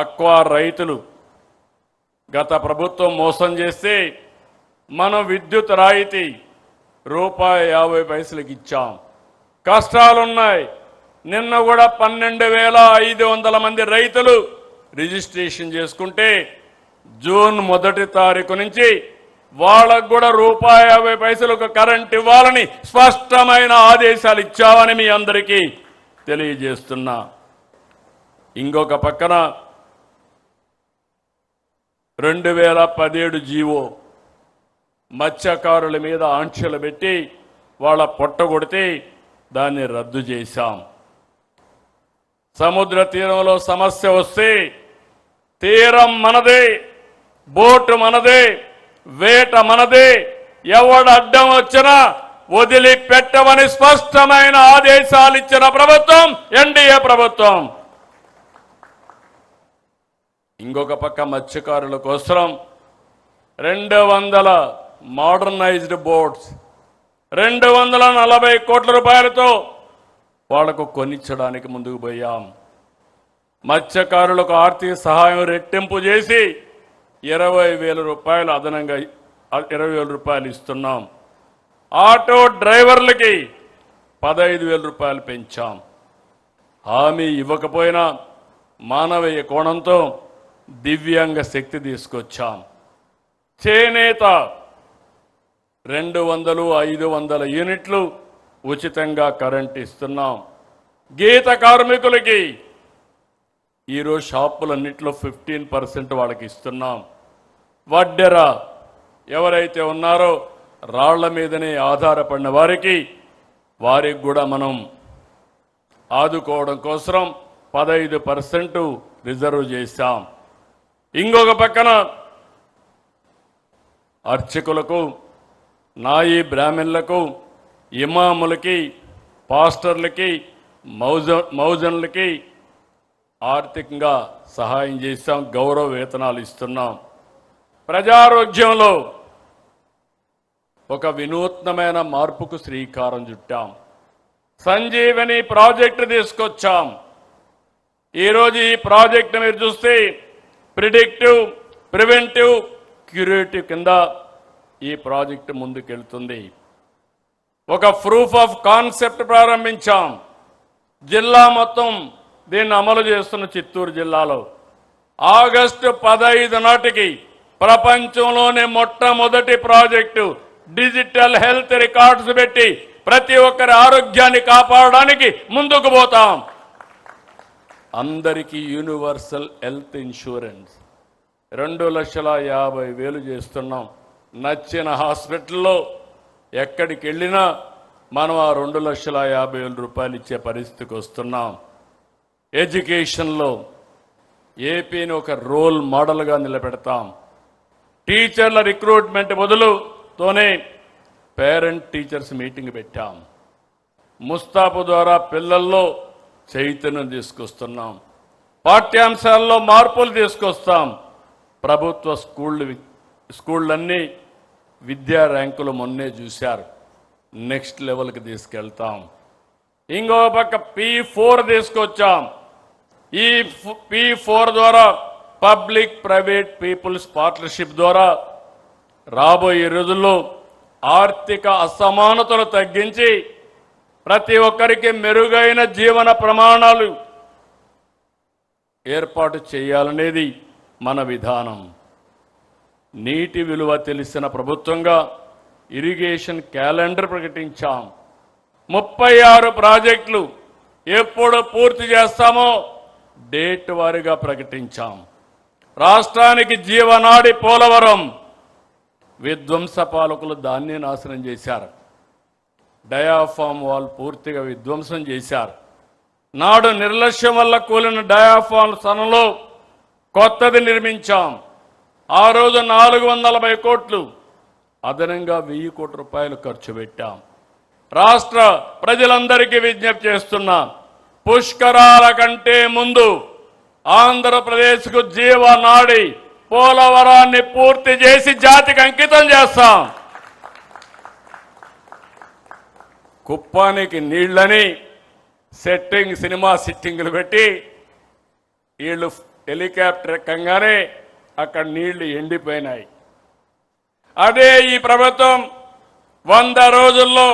Aqua రైతులు గత ప్రభుత్వం మోసం చేస్తే మనం విద్యుత్ రాయితీ ₹50 ఇచ్చాం. కష్టాలున్నాయి. నిన్న కూడా 12,500 మంది రైతులు రిజిస్ట్రేషన్ చేసుకుంటే జూన్ 1 తారీఖు నుంచి వాళ్ళకు కూడా ₹50 కరెంట్ ఇవ్వాలని స్పష్టమైన ఆదేశాలు ఇచ్చామని మీ అందరికీ తెలియజేస్తున్నా. ఇంకొక పక్కన 2017 జీవో మత్స్యకారుల మీద ఆంక్షలు పెట్టి వాళ్ళ పొట్టగొడితే దాన్ని రద్దు చేశాం. సముద్ర తీరంలో సమస్య వస్తే తీరం మనదే, బోటు మనదే, వేట మనదే, ఎవడు అడ్డం వచ్చినా వదిలిపెట్టమని స్పష్టమైన ఆదేశాలు ఇచ్చిన ప్రభుత్వం ఎన్డీఏ ప్రభుత్వం. ఇంకొక పక్క మత్స్యకారుల కోసం 200 మోడర్నైజ్డ్ బోట్స్ 240 కోట్ల రూపాయలతో వాళ్లకు కొనిచ్చడానికి ముందుకు పోయాం. మత్స్యకారులకు ఆర్థిక సహాయం రెట్టింపు చేసి ₹20,000 అదనంగా ₹20,000 ఇస్తున్నాం. ఆటో డ్రైవర్లకి ₹15,000 పెంచాం. హామీ ఇవ్వకపోయినా మానవీయ కోణంతో దివ్యాంగ శక్తి తీసుకొచ్చాం. చేనేత 200, 500 యూనిట్లు ఉచితంగా కరెంట్ ఇస్తున్నాం. గీత కార్మికులకి ఈరోజు షాపులన్నింటిలో 15% వాళ్ళకి ఇస్తున్నాం. వడ్డెర ఎవరైతే ఉన్నారో రాళ్ల మీదనే ఆధారపడిన వారికి కూడా మనం ఆదుకోవడం కోసం 15% రిజర్వ్ చేశాం. ఇంకొక పక్కన అర్చకులకు, నాయీ బ్రాహ్మణులకు, ఇమాములకి, పాస్టర్లకి, మౌజన్లకి ఆర్థికంగా సహాయం చేశాం. గౌరవ వేతనాలు ఇస్తున్నాం. ప్రజారోగ్యంలో ఒక వినూత్నమైన మార్పుకు శ్రీకారం చుట్టాం. సంజీవని ప్రాజెక్టు తీసుకొచ్చాం. ఈరోజు ఈ ప్రాజెక్టు మీరు చూస్తే ప్రిడిక్టివ్, ప్రివెంటివ్, క్యూరేటివ్ కింద ఈ ప్రాజెక్టు ముందుకెళ్తుంది. ఒక ప్రూఫ్ ఆఫ్ కాన్సెప్ట్ ప్రారంభించాం. జిల్లా మొత్తం దీన్ని అమలు చేస్తున్న చిత్తూరు జిల్లాలో ఆగస్టు 15 నాటికి ప్రపంచంలోనే మొట్టమొదటి ప్రాజెక్టు డిజిటల్ హెల్త్ రికార్డ్స్ పెట్టి ప్రతి ఒక్కరి ఆరోగ్యాన్ని కాపాడడానికి ముందుకు పోతాం. అందరికీ యూనివర్సల్ హెల్త్ ఇన్సూరెన్స్ 2,50,000 చేస్తున్నాం. నచ్చిన హాస్పిటల్లో ఎక్కడికి వెళ్ళినా మనం ఆ ₹2,50,000 ఇచ్చే పరిస్థితికి వస్తున్నాం. ఎడ్యుకేషన్లో ఏపీని ఒక రోల్ మోడల్గా నిలబెడతాం. టీచర్ల రిక్రూట్మెంట్ మొదలుతోనే పేరెంట్ టీచర్స్ మీటింగ్ పెట్టాం. ముస్తాబు ద్వారా పిల్లల్లో చైతన్యం తీసుకొస్తున్నాం. పాఠ్యాంశాల్లో మార్పులు తీసుకొస్తాం. ప్రభుత్వ స్కూళ్ళన్నీ విద్యా ర్యాంకులు మొన్నే చూశారు. నెక్స్ట్ లెవెల్కి తీసుకెళ్తాం. ఇంకో పక్క P4 తీసుకొచ్చాం. ఈ P4 ద్వారా పబ్లిక్ ప్రైవేట్ పీపుల్స్ పార్ట్నర్షిప్ ద్వారా రాబోయే రోజుల్లో ఆర్థిక అసమానతలు తగ్గించి ప్రతి ఒక్కరికి మెరుగైన జీవన ప్రమాణాలు ఏర్పాటు చేయాలనేది మన విధానం. నీటి విలువ తెలిసిన ప్రభుత్వంగా ఇరిగేషన్ క్యాలెండర్ ప్రకటించాం. 36 ప్రాజెక్టులు ఎప్పుడు పూర్తి చేస్తామో డేట్ వారీగా ప్రకటించాం. రాష్ట్రానికి జీవనాడి పోలవరం విధ్వంస పాలకులు దాన్ని నాశనం చేశారు. డయాఫామ్ వాల్ పూర్తిగా విధ్వంసం చేశారు. నాడు నిర్లక్ష్యం వల్ల కూలిన డయాఫామ్ స్థానంలో కొత్తది నిర్మించాం. ఆ రోజు 440 కోట్లు అదనంగా 1000 కోట్ల రూపాయలు ఖర్చు పెట్టాం. రాష్ట్ర ప్రజలందరికీ విజ్ఞప్తి చేస్తున్నా, పుష్కరాల కంటే ముందు ఆంధ్రప్రదేశ్కు జీవనాడి పోలవరాన్ని పూర్తి చేసి జాతికి అంకితం చేస్తాం. కుప్పానికి నీళ్లని సినిమా సిట్టింగులు పెట్టి వీళ్ళు హెలికాప్టర్ ఎక్కంగానే అక్కడ నీళ్లు ఎండిపోయినాయి. అదే ఈ ప్రభుత్వం 100 రోజుల్లో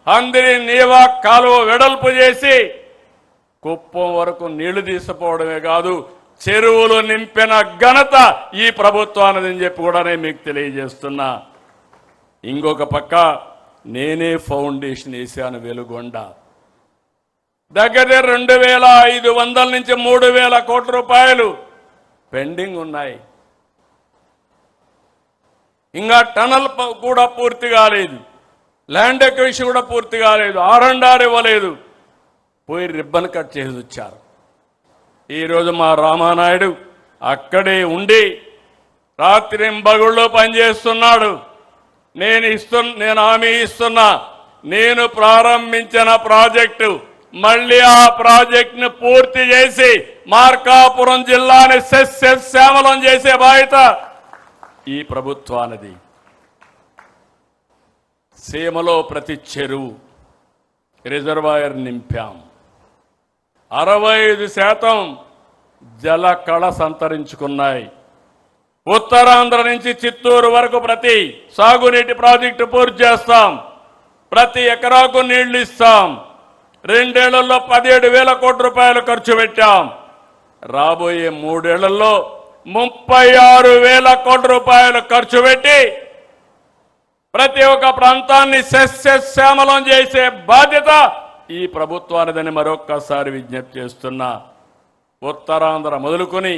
అందరి నీవా కాలువ వెడల్పు చేసి కుప్పం వరకు నీళ్లు తీసుకుపోవడమే కాదు, చెరువులు నింపిన ఘనత ఈ ప్రభుత్వానిదని చెప్పి కూడా నేను మీకు తెలియజేస్తున్నా. ఇంకొక పక్క నేనే ఫౌండేషన్ వేశాను వెలుగొండ. దగ్గర 2500 నుంచి 3000 కోట్ల రూపాయలు పెండింగ్ ఉన్నాయి. ఇంకా టనల్ కూడా పూర్తి కాలేదు, ల్యాండ్ ఎక్విజిషన్ కూడా పూర్తి కాలేదు, R&R ఇవ్వలేదు, పోయి రిబ్బన్ కట్ చేసి వచ్చారు. ఈరోజు మా రామానాయుడు అక్కడే ఉండి రాత్రింబగుళ్ళో పనిచేస్తున్నాడు. నేను హామీ ఇస్తున్నా, నేను ప్రారంభించిన ప్రాజెక్టు మళ్ళీ ఆ ప్రాజెక్టును పూర్తి చేసి మార్కాపురం జిల్లాని సస్యశ్యామలం చేసే బాధ్యత ఈ ప్రభుత్వానిది. సీమలో ప్రతి చెరువు రిజర్వాయర్ నింపాం. 65% జల కళ సంతరించుకున్నాయి. ఉత్తరాంధ్ర నుంచి చిత్తూరు వరకు ప్రతి సాగునీటి ప్రాజెక్టు పూర్తి చేస్తాం. ప్రతి ఎకరాకు నీళ్లు ఇస్తాం. 2 ఏళ్లలో 17,000 కోట్ల రూపాయలు ఖర్చు పెట్టాం. రాబోయే 3 ఏళ్లలో 36,000 కోట్ల రూపాయలు ఖర్చు పెట్టి ప్రతి ఒక్క ప్రాంతాన్ని సస్యశ్యామలం చేసే బాధ్యత ఈ ప్రభుత్వానిదని మరొక్కసారి విజ్ఞప్తి చేస్తున్నా. ఉత్తరాంధ్ర మొదలుకొని